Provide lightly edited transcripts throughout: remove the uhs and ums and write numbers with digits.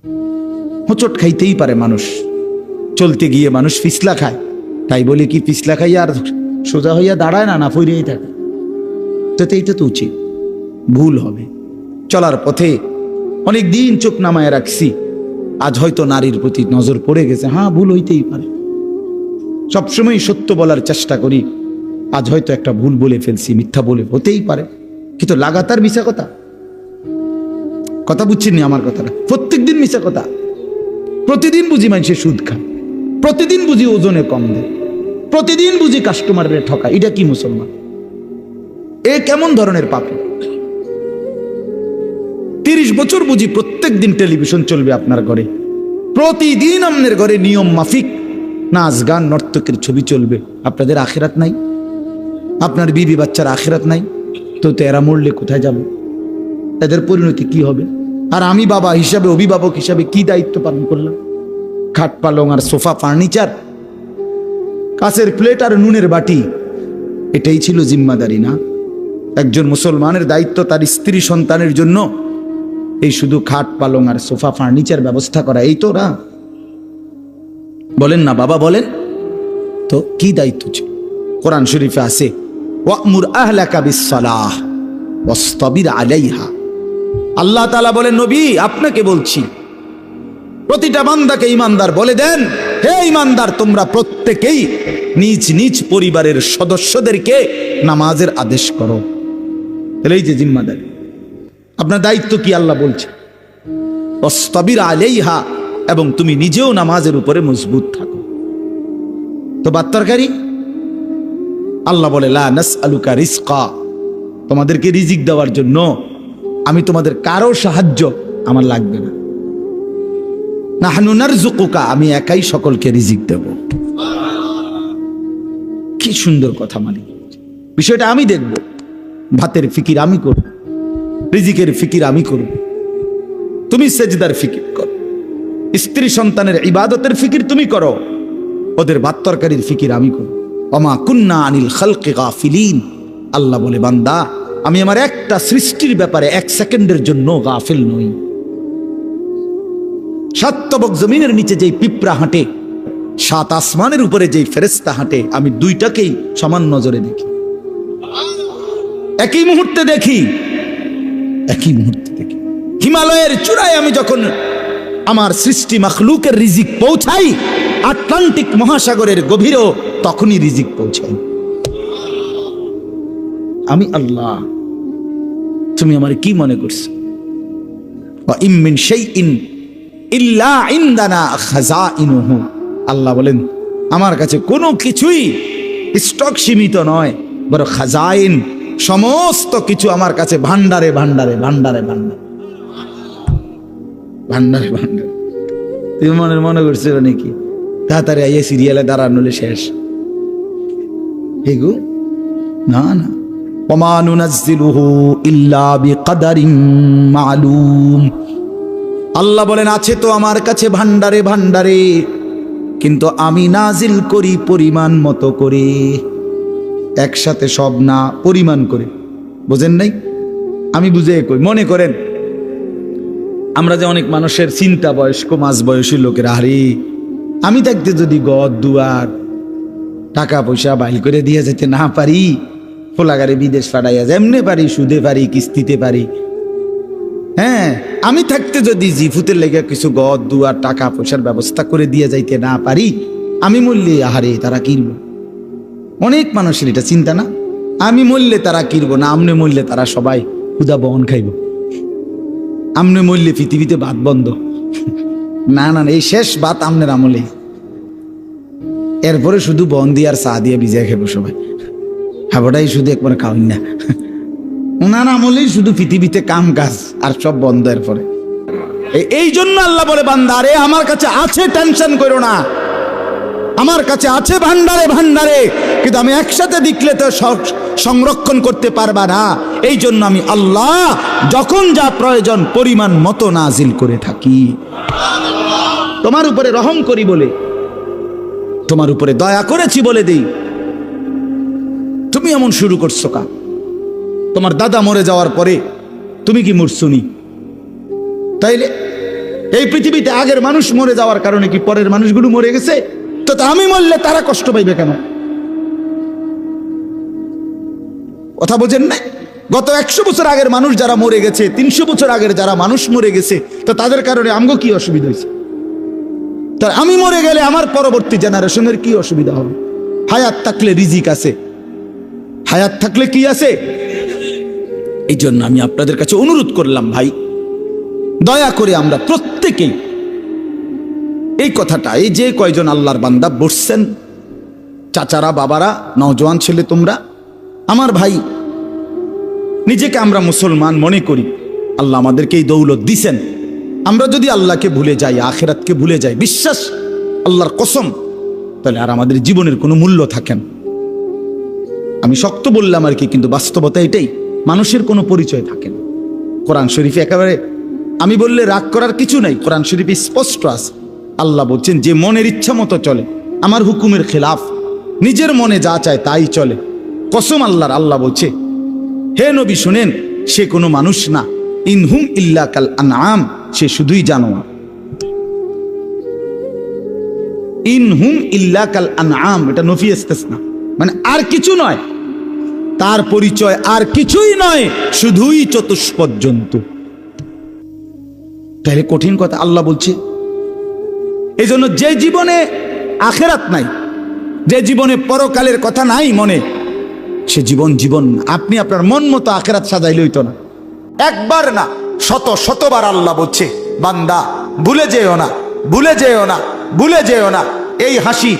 হোঁচট খাইতেই পারে মানুষ, চলতে গিয়ে মানুষ পিছলা খায়, তাই বলে কি পিছলা খাইয়া আর সোজা হইয়া দাঁড়ায় না, না ফিরেই থাকে? তো এইটা তো উচিত, ভুল হবে। চলার পথে অনেক দিন চোখ নামায় রাখছি, আজ হয়তো নারীর প্রতি নজর পড়ে গেছে, হ্যাঁ ভুল হইতেই পারে। সবসময় সত্য বলার চেষ্টা করি, আজ হয়তো একটা ভুল বলে ফেলছি, মিথ্যা বলে, হতেই পারে, কিন্তু লাগাতার মিশা কথা বুঝছেন নি আমার কথাটা? প্রত্যেকদিন মিশা কথা, প্রতিদিন বুঝি মানুষের সুদ খায়, প্রতিদিন বুঝি ওজনে কম দেয়, প্রতিদিন বুঝি কাস্টমারের ঠকায়। এটা কি মুসলমান? এ কেমন ধরনের পাপী? 30 বছর বুঝি প্রত্যেক দিন টেলিভিশন চলবে আপনার ঘরে, প্রতিদিন আপনার ঘরে নিয়ম মাফিক নাচ গান নর্তকের ছবি চলবে। আপনাদের আখিরাত নাই? আপনার বিবি বাচ্চার আখিরাত নাই? তো এরা মরলে কোথায় যাবে? এদের পরিণতি কি হবে? আর আমি বাবা হিসাবে, অভিভাবক হিসাবে কি দায়িত্ব পালন করলাম? খাট পালং আর সোফা, ফার্নিচার, কাঁচের প্লেট আর নুনের বাটি, এটাই ছিল জিম্মাদারি না? একজন মুসলমানের দায়িত্ব তার স্ত্রী সন্তানের জন্য এই শুধু খাট পালং আর সোফা ফার্নিচার ব্যবস্থা করা, এই তো না? বলেন না বাবা, বলেন তো কি দায়িত্ব ছিল? কোরআন শরীফে আছে, ওয়া'মুর আহলাকা বিস-সালাহ ওয়াসতাবির আলাইহা। আল্লাহ তাআলা বলেন, নবী আপনাকে বলছি, প্রতিটা বান্দাকে ঈমানদার বলে দেন, হে ঈমানদার, তোমরা প্রত্যেকেই নিজ নিজ পরিবারের সদস্যদেরকে নামাজের আদেশ করো। এই যে জিম্মাদারি, আপনার দায়িত্ব কি আল্লাহ বলছে, ওয়াসতাবির আলাইহা, এবং তুমি নিজেও নামাজের উপরে মজবুত থাকো। তো বাত্তারকারী আল্লাহ বলে, লা নাসআলুকা রিজকা, তোমাদেরকে রিজিক দেওয়ার জন্য আমি তোমাদের কারো সাহায্য আমার লাগবে না। নাহনু নারযুকুকা, আমি একাই সকলকে রিজিক দেব। কি সুন্দর কথা! মালিক বিষয়টা আমি দেখব, ভাতের ফিকির আমি করব, রিজিকের ফিকির আমি করব, তুমি সেজদার ফিকির করো, স্ত্রী সন্তানের ইবাদতের ফিকির তুমি করো, ওদের ভাত তরকারির ফিকির আমি করব। ওমা কুন্না আনিল খালকি গাফিলিন, আল্লাহ বলে, বান্দা আমি আমার একটা সৃষ্টির ব্যাপারে 1 সেকেন্ডের জন্য গাফিল নই। সাতবক জমিনের নিচে যেই পিঁপড়া হাঁটে, 7 আসমানের উপরে যেই ফেরেশতা হাঁটে, আমি দুইটাকেই সমান নজরে দেখি, একই মুহূর্তে দেখি, একই মুহূর্তে দেখি। হিমালয়ের চূড়ায় আমি যখন আমার সৃষ্টি মাখলুকের রিজিক পৌঁছাই, আটলান্টিক মহাসাগরের গভীরেও তখনই রিজিক পৌঁছাই। আমি আল্লাহ, তুমি আমার কি মনে করছো? ওয়া ইম মিন শাইইন ইল্লা ইনদানা খাযাইনুহু, আল্লাহ বলেন আমার কাছে কোনো কিছুই স্টক সীমিত নয়, বড় খাজাইন, সমস্ত কিছু আমার কাছে ভান্ডারে ভান্ডারে ভান্ডারে ভান্ডারে ভান্ডারে ভান্ডারে। তুমি মনে করছো নাকি তাড়াতাড়ি আইয়ে সিরিয়ালে দাঁড়ানোলে শেষ? হেগো না না, ওমা নুনাজ্জিলুহু ইল্লা বিকদারিন মালুম, আল্লাহ বলেন আছে তো আমার কাছে ভান্ডারে ভান্ডারে, কিন্তু আমি নাজিল করি পরিমাণ মতো করে, একসাথে সব না, পরিমাণ করে। বোঝেন নাই? আমি বুঝে কই, মনে করেন আমরা যে অনেক মানুষের চিন্তা বয়স্ক মাঝ বয়সী লোকের, আরে আমি থাকতে যদি ঘর দুয়ার টাকা পয়সা বাইল করে দিয়ে যেতে না পারি, ফোলাগারে বিদেশ পাঠাইয়া যেমনে পারি, সুদে পারি, কিস্তিতে পারি, হ্যাঁ আমি থাকতে যদি জিফুতের লেগে কিছু ঘর দুয়ার টাকা পয়সার ব্যবস্থা করে দিয়ে যাইতে না পারি, আমি মরলে আহারে তারা কিনব। অনেক মানুষের এটা চিন্তা না, আমি মরলে তারা কিনব না, আমনে মরলে তারা সবাই ক্ষুধা বহন খাইব, আমনে মরলে পৃথিবীতে ভাত বন্ধ। না না, এই শেষ ভাত আমনের আমলে, এরপরে শুধু বন দিয়ে আর চা দিয়ে ভিজিয়ে খাবো সবাই, খাবারটাই শুধু একবার খাওয়াই না, ওনার আমলেই শুধু পৃথিবীতে কাম কাজ আর সব বন্ধ। এরপরে এই জন্য আল্লাহ বলে, বান্দা রে আমার কাছে আছে, টেনশন করো না, আমার কাছে আছে ভান্ডারে ভান্ডারে, কিন্তু আমি একসাথে দেখলে তো সংরক্ষণ করতে পারবা না। এই জন্য আমি আল্লাহ যখন যা প্রয়োজন পরিমাণ মতো নাজিল করে থাকি, তোমার উপরে রহম করি বলে, তোমার উপরে দয়া করেছি বলে দেই। তুমি এমন শুরু করছো কা? তোমার দাদা মরে যাওয়ার পরে তুমি কি মরছুনি? তাইলে এই পৃথিবীতে আগের মানুষ মরে যাওয়ার কারণে কি পরের মানুষগুলো মরে গেছে? তো আমি মরলে তারা কষ্ট পাইবে কেন? কথা বোঝেন না? গত 100 বছর আগের মানুষ যারা মরে গেছে, 300 বছর আগের যারা মানুষ মরে গেছে, তো তাদের কারণে আমগো কি অসুবিধা হয়েছে? তার আমি মরে গেলে আমার পরবর্তী জেনারেশনের কি অসুবিধা হবে? হায়াত থাকলে রিজিক আছে, হায়াত থাকলে কি আছে? এই জন্য আমি আপনাদের কাছে অনুরোধ করলাম, ভাই দয়া করে আমরা প্রত্যেকেই এই কথাটা, এই যে কয়জন আল্লাহর বান্দা বসছেন, চাচারা, বাবারা, নওজোয়ান ছেলে তোমরা, আমার ভাই, নিজেকে আমরা মুসলমান মনে করি, আল্লাহ আমাদেরকে এই দৌলত দিছেন। আমরা যদি আল্লাহকে ভুলে যাই, আখিরাতকে ভুলে যাই, বিশ্বাস আল্লাহর কসম, তাহলে আর আমাদের জীবনের কোনো মূল্য থাকে না। আমি শক্ত বললাম আর কি, কিন্তু বাস্তবতা এটাই, মানুষের কোনো পরিচয় থাকে না। কোরআন শরীফে একেবারে আমি বললে রাগ করার কিছু নাই, কোরআন শরীফে স্পষ্ট আছে। আল্লাহ বলছেন, যে মনের ইচ্ছা মতো চলে, আমার হুকুমের খেলাফ, নিজের মনে যা চায় তাই চলে, কসম আল্লাহর, আল্লাহ বলছে, হে নবী শুনেন, সে কোনো মানুষ না, ইনহুম ইল্লা কাল আনআম, সে শুধুই জানোয়ার। ইনহুম ইল্লা কাল আনআম, এটা নফি ইস্তিসনা, মানে আর কিছু নয়, তার পরিচয় আর কিছুই নয়, শুধুই চতুষ্পদ জন্তু। তাহলে কঠিন কথা আল্লাহ বলছে। এই জন্য যে জীবনে আখেরাত নাই, যে জীবনে পরকালের কথা নাই মনে, সে জীবন জীবন না। আপনি আপনার মন মতো আখেরাত সাজাইলে হইতো না। একবার না, শত শতবার আল্লাহ বলছে, বান্দা ভুলে যেও না, ভুলে যেও না, ভুলে যেও না, এই হাসি,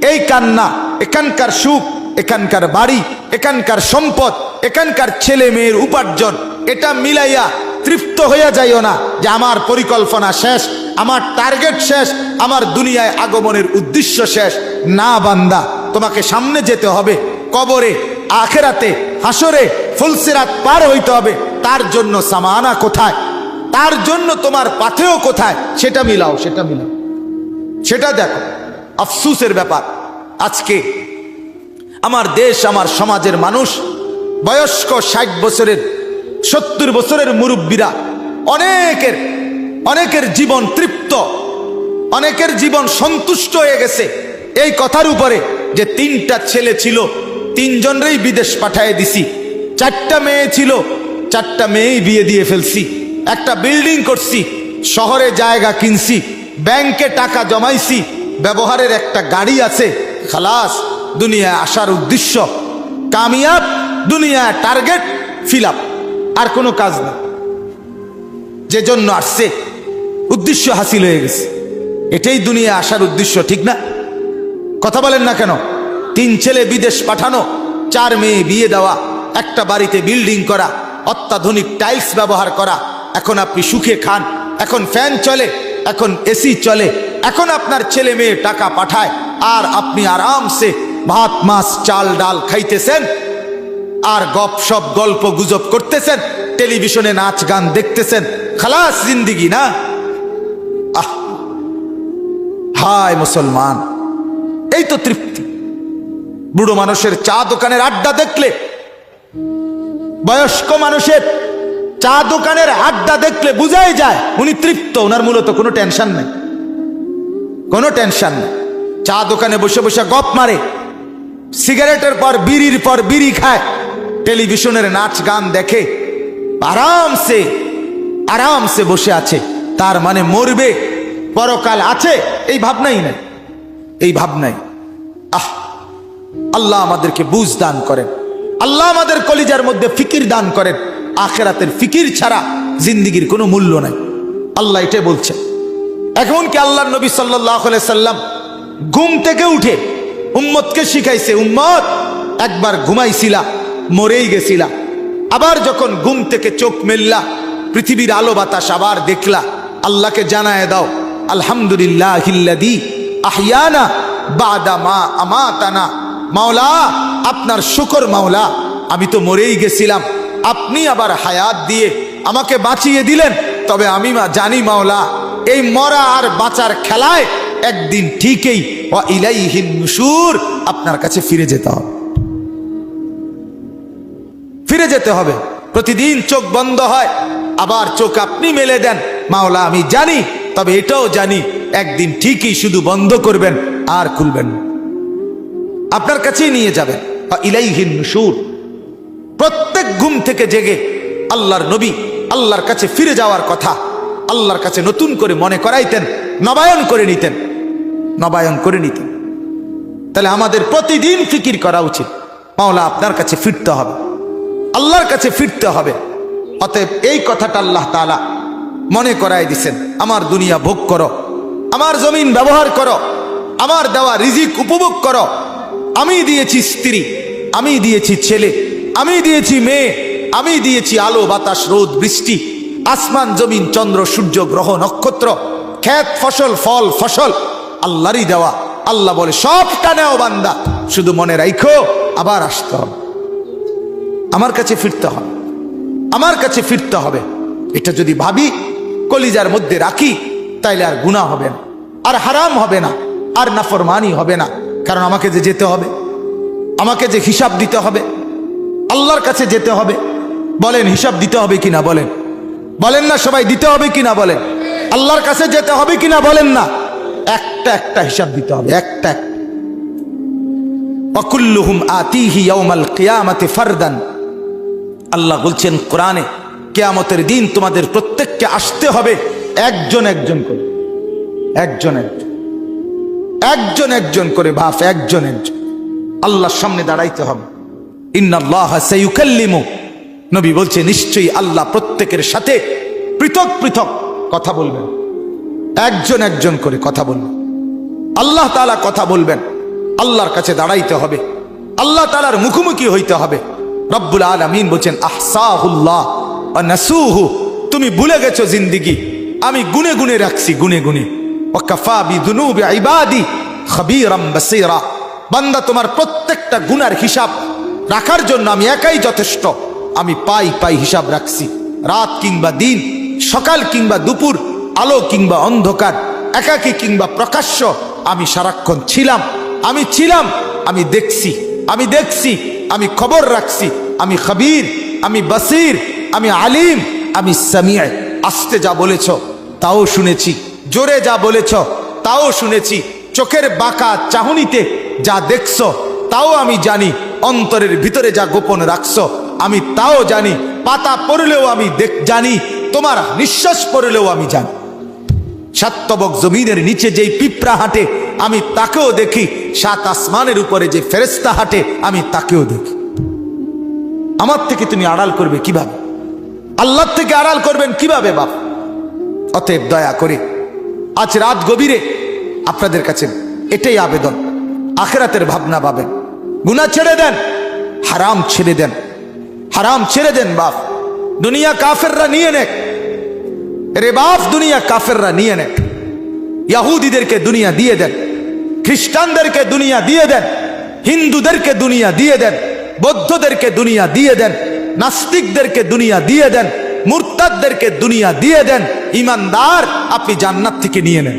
এই কান্না, এখানকার সুখ, এখানকার বাড়ি, এখানকার সম্পদ, এখানকার ছেলে মেয়ের উপার্জন, এটা মিলাইয়া তৃপ্ত হইয়া যাইও না যে আমার পরিকল্পনা শেষ, আমার টার্গেট শেষ, আমার দুনিয়ায় আগমনের উদ্দেশ্য শেষ। না বান্দা, তোমাকে সামনে যেতে হবে, কবরে, আখেরাতে, হাসরে, ফুলসিরাত পার হইতে হবে। তার জন্য সামানা কোথায়, তার জন্য তোমার পাথেও কোথায়, সেটা মিলাও, সেটা মিলাও, সেটা দেখো। আফসুসের ব্যাপার, আজকে আমার দেশ, আমার সমাজের মানুষ, বয়স্ক 60 বছরের, 70 বছরের মুরব্বীরা, অনেকের জীবন তৃপ্ত, অনেকের জীবন সন্তুষ্ট হয়ে গেছে এই কথার উপরে যে 3টা ছেলে ছিল, 3 জনেরই বিদেশ পাঠিয়ে দিছি, 4টা মেয়ে ছিল, 4টা মেয়েই বিয়ে দিয়ে ফেলছি, একটা বিল্ডিং করছি, শহরে জায়গা কিনছি, ব্যাংকে টাকা জমাইছি, ব্যবহারের একটা গাড়ি আছে, খালাস, দুনিয়ায় আসার উদ্দেশ্য কামিয়াব, দুনিয়ায় টার্গেট ফিল আপ, আর কোনো কাজ না। যে জন্য আসছে উদ্দেশ্য হাসিল হয়ে গেছে, এটাই দুনিয়ায় আসার উদ্দেশ্য, ঠিক না? কথা বলেন না কেন? 3 ছেলে বিদেশ পাঠানো, 4 মেয়ে বিয়ে দেওয়া, একটা বাড়িতে বিল্ডিং করা, অত্যাধুনিক টাইলস ব্যবহার করা, এখন আপনি সুখে খান, এখন ফ্যান চলে, এখন এসি চলে, এখন আপনার ছেলে মেয়ে টাকা পাঠায়, আর আপনি আরামসে ভাত মাছ চাল ডাল খাইতেছেন, আর গপসপ গল্প গুজব করতেছেন, টেলিভিশনে নাচ গান দেখতেছেন, খালাস জিন্দিগি না? আহ, হায় মুসলমান, এই তো তৃপ্তি। বুড়ো মানুষের চা দোকানের আড্ডা দেখলে, বয়স্ক মানুষের চা দোকানের আড্ডা দেখলে বুঝাই যায় উনি তৃপ্ত, ওনার মূলত কোনো টেনশন নেই, কোনো টেনশন নেই। চা দোকানে বসে বসে গপ মারে, সিগারেটের পর বিড়ি খায়, টেলিভিশনের নাচ গান দেখে, আরামসে আরামসে বসে আছে। তার মানে মরবে, পরকাল আছে, এই ভাবনাই নাই, এই ভাবনাই। আল্লাহ আমাদেরকে বুঝ দান করেন, আল্লাহ আমাদের কলিজার মধ্যে ফিকির দান করেন। আখিরাতের ফিকির ছাড়া জিন্দেগির কোনো মূল্য নাই, আল্লাহ এটাই বলছে। এখন কি আল্লাহর নবী সাল্লাল্লাহু আলাইহি সাল্লাম ঘুম থেকে উঠে উম্মতকে শিখাইছে, উম্মত একবার ঘুমাইছিলা, মরেই গেছিলা, আবার যখন ঘুম থেকে চোখ মেললা, পৃথিবীর আলো বাতাস আবার দেখলা, আল্লাহকে জানায় দাও, আলহামদুলিল্লাহিল্লাযী আহইয়ানা বাদা মা আমাতানা। মাওলা, আপনার শুকর মাওলা, আমি তো মরেই গেছিলাম, আপনি আবার হায়াত দিয়ে আমাকে বাঁচিয়ে দিলেন। তবে আমি জানি মাওলা, এই মরা আর বাঁচার খেলায় একদিন ঠিকই ওয়া ইলাইহিন নুশুর, আপনার কাছে ফিরে যেতে হবে, ফিরে যেতে হবে। প্রতিদিন চোখ বন্ধ হয়, আবার চোখ আপনি মেলে দেন। মাওলা, আমি জানি তবে এটাও জানি একদিন ঠিকই শুধু বন্ধ করবেন আর খুলবেন না, আপনার কাছেই নিয়ে যাবেন। ইলাইহিন নুশুর। প্রত্যেক ঘুম থেকে জেগে আল্লাহর নবী আল্লাহর কাছে ফিরে যাওয়ার কথা আল্লাহর কাছে নতুন করে মনে করাইতেন, নবায়ন করে নিতেন, নবায়ন করে নিতেন। তাহলে আমাদের প্রতিদিন ফিকির করা উচিত, মাওলা আপনার কাছে ফিরতে হবে, আল্লাহর কাছে ফিরতে হবে। অতএব এই কথাটা আল্লাহ তাআলা মনে করাই দিছেন, আমার দুনিয়া ভোগ করো, আমার জমিন ব্যবহার করো, আমার দেওয়া রিজিক উপভোগ করো। আমি দিয়েছি স্ত্রী, আমি দিয়েছি ছেলে, আমি দিয়েছি মেয়ে, আমি দিয়েছি আলো বাতাস রোদ বৃষ্টি, আসমান জমিন চন্দ্র সূর্য গ্রহ নক্ষত্র, ক্ষেত ফসল ফল ফসল আল্লাহরই দেওয়া। আল্লাহ বলে সবটা নেও বান্দা, শুধু মনে রাখো আবার আসতে হবে, আমার কাছে ফিরতে হবে, আমার কাছে ফিরতে হবে। এটা যদি ভাবি, কলিজার মধ্যে রাখি, তাইলে আর গুনাহ হবে না, আর হারাম হবে না, আর নাফরমানি হবে না। কারণ আমাকে যে যেতে হবে, আমাকে যে হিসাব দিতে হবে, আল্লাহর কাছে যেতে হবে। বলেন হিসাব দিতে হবে কিনা? বলেন, বলেন না সবাই দিতে হবে কিনা? বলেন আল্লাহর কাছে যেতে হবে কিনা? বলেন না। একটা একটা হিসাব দিতে হবে, একটা একটা। ওয়াকুল্লুহুম আতিহি ইয়াউমাল কিয়ামাতি ফারদান। আল্লাহ বলছেন কোরআনে, কিয়ামতের দিন তোমাদের প্রত্যেককে আসতে হবে একজন একজন করে, একজন একজন, একজন একজন করে বাপ, একজন একজন আল্লাহর সামনে দাঁড়াইতে হবে। ইন্নাল্লাহা সাইয়ুকাল্লিমু, নবী বলছে নিশ্চয়ই আল্লাহ প্রত্যেকের সাথে পৃথক পৃথক কথা বলবেন, একজন একজন করে কথা বলবেন। আল্লাহ তাআলা কথা বলবেন, আল্লাহর কাছে দাঁড়াইতে হবে, আল্লাহ তাআলার মুখোমুখি হইতে হবে। রব্বুল আলামিন বলছেন আহসাহুল্লাহ ওয়া নাসুহু, তুমি ভুলে গেছো জিন্দেগি, আমি গুনে গুনে রাখছি, গুনে গুনে। ওয়া কাফা বিযুনুবি ইবাদি খাবীরাম বাসীরা, বান্দা তোমার প্রত্যেকটা গুনার হিসাব রাখার জন্য আমি একাই যথেষ্ট। আমি পাই পাই হিসাব রাখছি, রাত কিংবা দিন, সকাল কিংবা দুপুর, আলো কিংবা অন্ধকার, একাকী কিংবা প্রকাশ্য, আমি সারাক্ষণ ছিলাম, আমি ছিলাম, আমি দেখছি, আমি দেখছি, আমি খবর রাখছি, আমি খবীর, আমি বসির, আমি আলিম, আমি সামিআ। আস্তে যা বলেছ তাও শুনেছি, জোরে যা বলেছ তাও শুনেছি, চোখের বাঁকা চাহনিতে যা দেখছো তাও আমি জানি, অন্তরের ভিতরে যা গোপন রাখছো আমি তাও জানি, পাতা পড়লেও আমি জানি, তোমার নিঃশ্বাস পড়লেও আমি জানি। সাতবক জমিনের নিচে যেই পিঁপড়া হাঁটে আমি তাকেও দেখি, সাত আসমানের উপরে যে ফেরেশতা হাঁটে আমি তাকেও দেখি। আমার থেকে তুমি আড়াল করবে কিভাবে? আল্লাহর থেকে আড়াল করবেন কিভাবে বাপ? অতএব দয়া করে আজ রাত গভীরে আপনাদের কাছে এটাই আবেদন, আখিরাতের ভাবনা পাবেন, গুনাহ ছেড়ে দেন, হারাম ছেড়ে দেন, হারাম ছেড়ে দেন বাপ। দুনিয়া কাফেররা নিয়ে নেক রে বাপ, দুনিয়া কাফেররা নিয়ে নেক। ইহুদিদেরকে দুনিয়া দিয়ে দেন, খ্রিস্টানদেরকে দুনিয়া দিয়ে দেন, হিন্দুদেরকে দুনিয়া দিয়ে দেন, বৌদ্ধদেরকে দুনিয়া দিয়ে দেন, নাস্তিকদেরকে দুনিয়া দিয়ে দেন, মুরতাদদেরকে দুনিয়া দিয়ে দেন। ইমানদার আপনি জান্নাত থেকে নিয়ে নেন,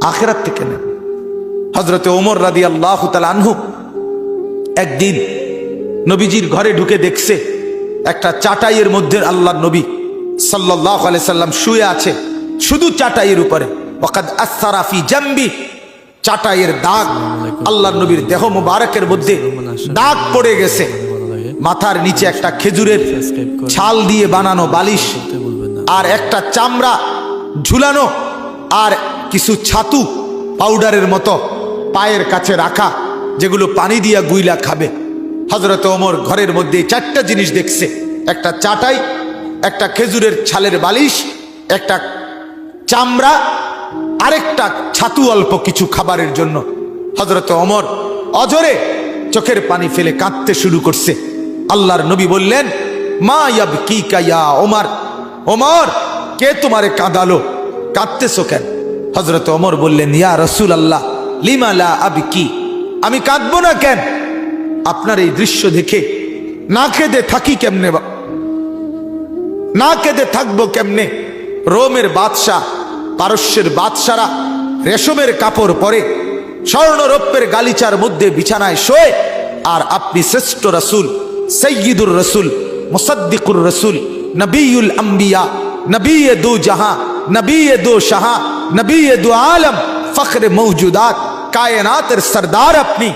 আখিরাত থেকে নেন। হযরতে ওমর রাদিয়াল্লাহু তাআলা আনহু একদিন নবীজির ঘরে ঢুকে দেখছে একটা চাটাইয়ের মধ্যে আল্লাহর নবী সাল্লাল্লাহু আলাইহি সাল্লাম শুয়ে আছে, শুধু চাটাইয়ের উপরে। ওয়াকাদ আসরা ফি জামবি, চাটাইয়ের দাগ, আল্লাহর নবীর দেহ মুবারকের মধ্যে দাগ পড়ে গেছে। মাথার নিচে একটা খেজুরের ছাল দিয়ে বানানো বালিশ, আর একটা চামড়া ঝুলানো, আর কিছু ছাতু পাউডারের মতো পায়ের কাছে রাখা, যেগুলো পানি দিয়া গুইলা খাবে। হযরত ওমর ঘরের মধ্যে চারটা জিনিস দেখছে, একটা চাটাই, একটা খেজুরের ছালের বালিশ, একটা চামড়া, আরেকটা ছাতু অল্প কিছু খাবারের জন্য। হযরত ওমর অজরে চোখের পানি ফেলে কাঁদতে শুরু করছে। আল্লাহর নবী বললেন, মা ইয়াবকিকা ইয়া ওমর, ওমর কে তোমারে কাঁদালো, কাঁদতেছো কেন? হযরত ওমর বললেন, ইয়া রাসূলুল্লাহ লিমা লা আবকি, আমি কাঁদবো না কেন? আপনার এই দৃশ্য দেখে না কেঁদে থাকি কেমনে, না কেঁদে থাকবো কেমনে? রোমের বাদশাহ, পারস্যের বাদশারা রেশমের কাপড় পরে, স্বর্ণ রৌপ্যের গালিচার মধ্যে বিছানায় শোয়, আর আপনি শ্রেষ্ঠ রাসূল, সাইয়্যিদুর রাসূল, মুসাদ্দিকুর রাসূল, নবিয়ুল আম্বিয়া, নবিয়ে দু জাহাঁ, নবী দো শাহ, নবী দো আলম, ফখরে মৌজুদাত, কায়নাতের সরদার আপনি।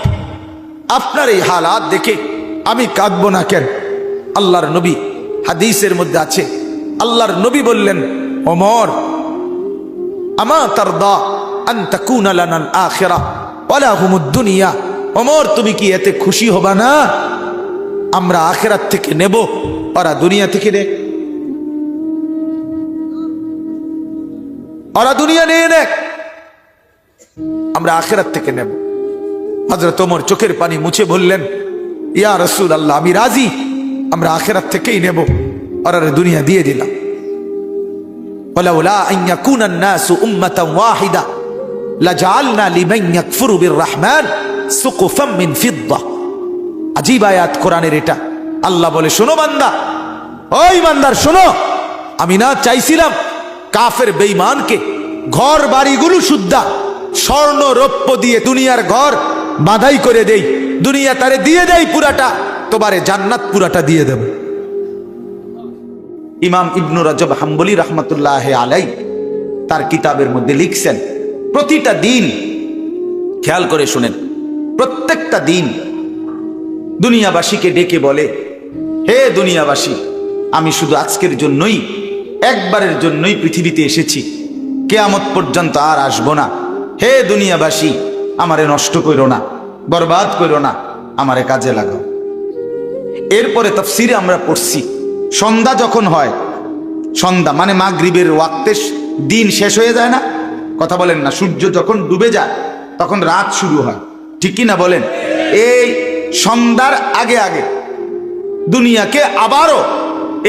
আপনার এই হালাত দেখে আমি কাঁদবো না কেন? আল্লাহর নবী হাদিসের মধ্যে আছে, আল্লাহর নবী বললেন, ওমর, আমা তারদা আন তাকুনা লানাল আখিরাহ ওয়ালা হুমুদ দুনিয়া। ওমর, তুমি কি এতে খুশি হবা না আমরা আখিরাত থেকে নেব, ওরা দুনিয়া থেকে নেক? ওরা দুনিয়া নিয়ে নেক, আমরা আখিরাত থেকে নেব। হযরত ওমর চোখের পানি মুছে বললেন, ইয়া রাসূলুল্লাহ, আমি রাজি, আমরা আখিরাত থেকেই নেব, ওরা দুনিয়া দিয়ে দিলাম। ওয়ালাউলা আন ইয়াকুনা আন-নাসু উম্মাতান ওয়াহিদা লাজআলনা লিমান ইয়াকফুরু বির-রাহমান সুকুফাম মিন ফিদ্দা। আজীব আয়াত কোরআনের এটা। আল্লাহ বলে, শোনো বান্দা, ওই বান্দার শোনো, আমি না চাইছিলাম কাফের বেঈমানকে ঘর বাড়িগুলো শুদ্ধা স্বর্ণ রৌপ্য দিয়ে দুনিয়ার ঘর বাঁধাই করে দেই, দুনিয়া তারে দিয়ে দেই পুরাটা, তোমারে জান্নাত পুরাটা দিয়ে দেব। ইমাম ইবনু রজব হাম্বলি রহমতুল্লাহ আলাই তার কিতাবের মধ্যে লিখছেন, প্রতিটা দিন, খেয়াল করে শুনেন, প্রত্যেকটা দিন দুনিয়াবাসীকে ডেকে বলে, হে দুনিয়াবাসী, আমি শুধু আজকের জন্যই, একবারের জন্যই পৃথিবীতে এসেছি, কিয়ামত পর্যন্ত আর আসবো না। হে দুনিয়াবাসী, আমারে নষ্ট করো না, বরবাদ করো না, আমারে কাজে লাগাও। এরপরে তাফসিরে আমরা পড়ছি, সন্ধ্যা যখন হয়, সন্ধ্যা মানে মাগরিবের ওয়াক্তে দিন শেষ হয়ে যায় না, কথা বলেন না, সূর্য যখন ডুবে যায় তখন রাত শুরু হয়, ঠিক কি না বলেন? এই সন্ধ্যার আগে আগে দুনিয়াকে আবারও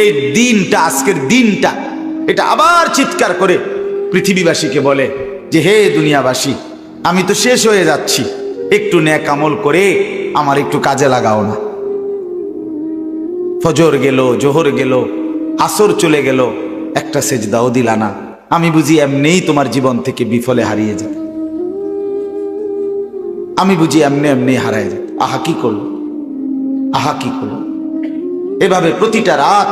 এই দিনটা, আজকের দিনটা, এটা আবার চিৎকার করে পৃথিবীবাসীকে বলে যে, হে দুনিয়াবাসী, আমি তো শেষ হয়ে যাচ্ছি, একটু নেক আমল করে আমার একটু কাজে লাগাও না। ফজর গেল, জোহর গেল, আসর চলে গেল, একটা সেজদাও দিলা না, আমি বুঝি এমনিই তোমার জীবন থেকে বিফলে হারিয়ে যাবে, আমি বুঝি এমনি এমনি হারায় যাবে। আহা কি করলো, আহা কি করলো। এভাবে প্রতিটা রাত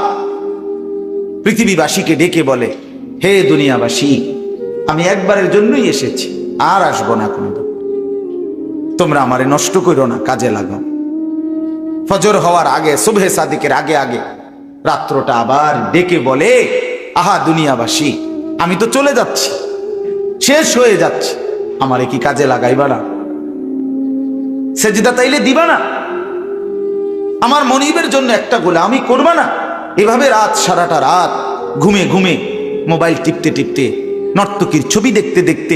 পৃথিবীবাসীকে ডেকে বলে, হে দুনিয়াবাসী, আমি একবারের জন্যই এসেছি, আর আসবো না কোনদিন, তোমরা আমারে নষ্ট করো না, কাজে লাগাও। ফজর হওয়ার আগে, সুবহে সাদিকের আগে আগে রাত্রটা আবার ডেকে বলে, আহা দুনিয়াবাসী, আমি তো চলে যাচ্ছি, শেষ হয়ে যাচ্ছি, আমারে কি কাজে লাগাইবা না? সেজদা তাইলে দিবা না? আমার মনিবের জন্য একটা গোলামি করবা না? এভাবে রাত, সারাটা রাত ঘুমে ঘুমে মোবাইল টিপতে টিপতে, নর্তকীর ছবি দেখতে দেখতে,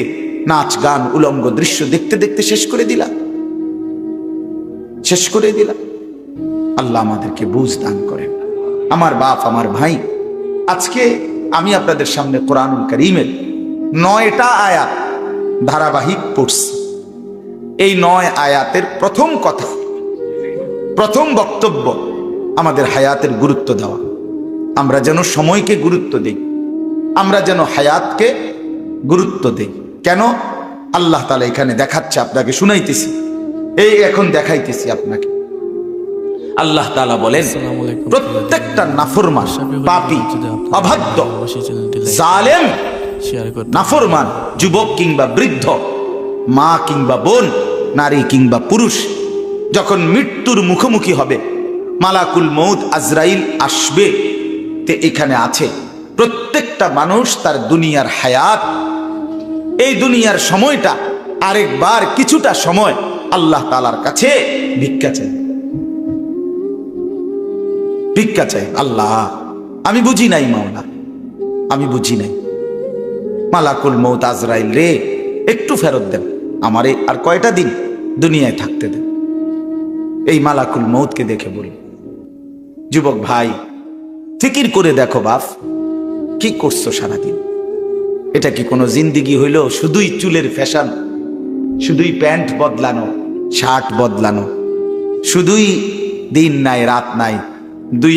নাচ গান উলঙ্গ দৃশ্য দেখতে দেখতে শেষ করে দিলা, শেষ করে দিলা। আল্লাহ আমাদেরকে বুঝ দান করেন। আমার বাপ, আমার ভাই, আজকে আমি আপনাদের সামনে কোরআনুল কারীমের 9টা আয়াত ধারাবাহিক পড়ছি। এই 9 আয়াতের প্রথম কথা, প্রথম বক্তব্য, আমাদের হায়াতের গুরুত্ব দেওয়া। আমরা যেন সময়কে গুরুত্ব দিই, আমরা যেন হায়াতকে গুরুত্ব দিই। কেন? আল্লাহ তাআলা এখানে দেখাচ্ছে, আপনাকে শুনাইতেছি, এই এখন দেখাইতেছি আপনাকে। আল্লাহ তাআলা বলেন, প্রত্যেকটা নাফরমান, পাপী, অবাধ্য, জালেম, নাফরমান, যুবক কিংবা বৃদ্ধ, মা কিংবা বোন, নারী কিংবা পুরুষ, যখন মৃত্যুর মুখোমুখি হবে, মালাকুল মউত আজরাইল আসবে, তে এখানে আছে প্রত্যেকটা মানুষ তার দুনিয়ার হায়াত, এই দুনিয়ার সময়টা আরেকবার কিছুটা সময় আল্লাহ তাআলার কাছে ভিক্ষা চায়, ভিক্ষা চাই। আল্লাহ, আমি বুঝি নাই মাওলা, আমি বুঝি নাই, মালাকুল মউত আজরাইল রে, একটু ফেরত দেন, আমারে আর কয়টা দিন দুনিয়ায় থাকতে দেন। এই মালাকুল মউতকে দেখে বলি, যুবক ভাই, ফিকির করে দেখো বাপ, কি করছো সারাদিন? এটা কি কোনো জিন্দিগি হইল? শুধুই চুলের ফ্যাশন, শুধুই প্যান্ট বদলানো, শার্ট বদলানো, শুধুই দিন নাই রাত নাই, দুই